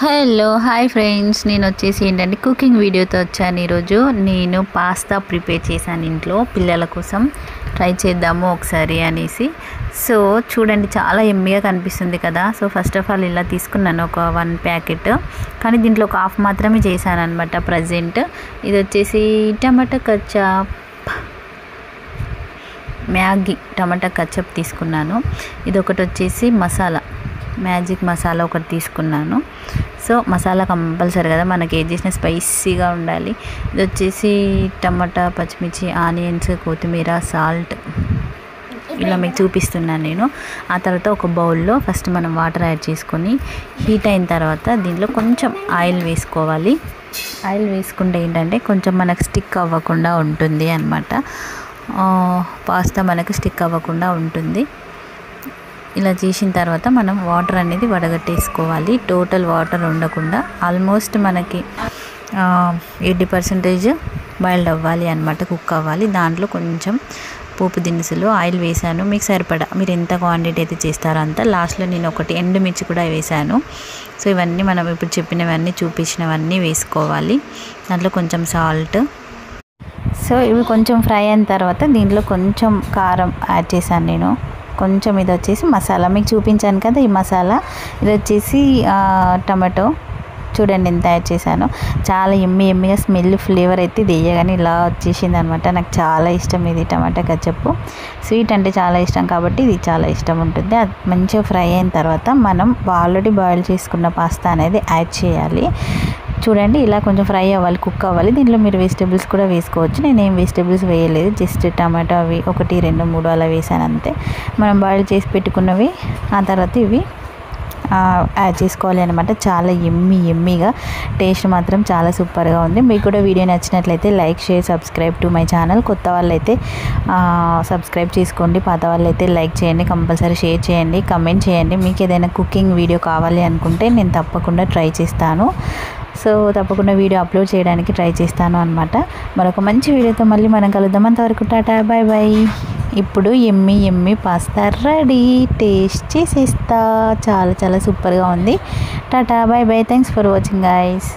Hello hi friends, నేను వచ్చేసి ఏంటంటే కుకింగ్ వీడియోతో వచ్చాను. ఈరోజు నేను పాస్తా ప్రిపేర్ చేశాను ఇంట్లో పిల్లల కోసం. ట్రై చేద్దాము ఒకసారి అనేసి. సో చూడండి, చాలా ఎమ్మిగా కనిపిస్తుంది కదా. సో ఫస్ట్ ఆఫ్ ఆల్ ఇలా తీసుకున్నాను ఒక 1 ప్యాకెట్, కానీ దీంట్లో ఒక హాఫ్ మాత్రమే చేశాను అనమాట ప్రజెంట్. ఇది వచ్చేసి టమాటా కచప్, మ్యాగీ టమాటా కచప్ తీసుకున్నాను. ఇది ఒకటి వచ్చేసి మసాలా, మ్యాజిక్ మసాలా ఒకటి తీసుకున్నాను. సో మసాలా కంపల్సరీ కదా, మనకి ఏది చేసిన స్పైసీగా ఉండాలి. ఇది వచ్చేసి టమాటా, పచ్చిమిర్చి, ఆనియన్స్, కొత్తిమీర, సాల్ట్ ఇలా మీకు చూపిస్తున్నాను నేను. ఆ తర్వాత ఒక బౌల్లో ఫస్ట్ మనం వాటర్ యాడ్ చేసుకొని హీట్ అయిన తర్వాత దీంట్లో కొంచెం ఆయిల్ వేసుకోవాలి. ఆయిల్ వేసుకుంటే ఏంటంటే కొంచెం మనకు స్టిక్ అవ్వకుండా ఉంటుంది అన్నమాట. పాస్తా మనకు స్టిక్ అవ్వకుండా ఉంటుంది. ఇలా చేసిన తర్వాత మనం వాటర్ అనేది వడగట్టేసుకోవాలి. టోటల్ వాటర్ ఉండకుండా ఆల్మోస్ట్ మనకి 80% బాయిల్డ్ అవ్వాలి అన్నమాట, కుక్ అవ్వాలి. దాంట్లో కొంచెం పోపు దినుసులు, ఆయిల్ వేసాను మీకు సరిపడా, మీరు ఎంత క్వాంటిటీ అయితే చేస్తారో అంత. లాస్ట్లో నేను ఒకటి ఎండుమిర్చి కూడా వేసాను. సో ఇవన్నీ మనం ఇప్పుడు చెప్పినవన్నీ చూపించినవన్నీ వేసుకోవాలి. దాంట్లో కొంచెం సాల్ట్. సో ఇవి కొంచెం ఫ్రై అయిన తర్వాత దీంట్లో కొంచెం కారం యాడ్ చేశాను నేను. కొంచెం ఇది వచ్చేసి మసాలా మీకు చూపించాను కదా, ఈ మసాలా. ఇది వచ్చేసి టమాటో, చూడండి ఎంత యాడ్ చేశాను. చాలా ఎమ్మిగా స్మెల్, ఫ్లేవర్ అయితే ఇది వేయగానే ఇలా వచ్చేసింది అనమాట. నాకు చాలా ఇష్టం ఇది టమాటా కచప్. స్వీట్ అంటే చాలా ఇష్టం కాబట్టి ఇది చాలా ఇష్టం ఉంటుంది. అది మంచిగా ఫ్రై అయిన తర్వాత మనం ఆల్రెడీ బాయిల్ చేసుకున్న పాస్తా అనేది యాడ్ చేయాలి. చూడండి ఇలా కొంచెం ఫ్రై అవ్వాలి, కుక్ అవ్వాలి. దీంట్లో మీరు వెజిటేబుల్స్ కూడా వేసుకోవచ్చు. నేనేం వెజిటేబుల్స్ వేయలేదు, జస్ట్ టమాటో అవి 1, 2, 3 అలా వేసాను అంతే. మనం బాయిల్ చేసి పెట్టుకున్నవి ఆ తర్వాత ఇవి యాడ్ చేసుకోవాలి అనమాట. చాలా ఎమ్మిగా, టేస్ట్ మాత్రం చాలా సూపర్గా ఉంది. మీకు కూడా వీడియో నచ్చినట్లయితే like, share, subscribe to my channel. కొత్త వాళ్ళైతే సబ్స్క్రైబ్ చేసుకోండి, పాత వాళ్ళైతే లైక్ చేయండి, కంపల్సరీ షేర్ చేయండి, కమెంట్ చేయండి. మీకు ఏదైనా కుకింగ్ వీడియో కావాలి అనుకుంటే నేను తప్పకుండా ట్రై చేస్తాను. సో తప్పకుండా వీడియో అప్లోడ్ చేయడానికి ట్రై చేస్తాను అనమాట. మరొక మంచి వీడియోతో మళ్ళీ మనం కలుద్దాం. అంతవరకు టాటా, బాయ్ బాయ్. ఇప్పుడు ఎమ్మి పాస్తా రెడీ. టేస్ట్ చేసేస్తా. చాలా సూపర్గా ఉంది. టాటా, bye bye. Thanks for watching guys.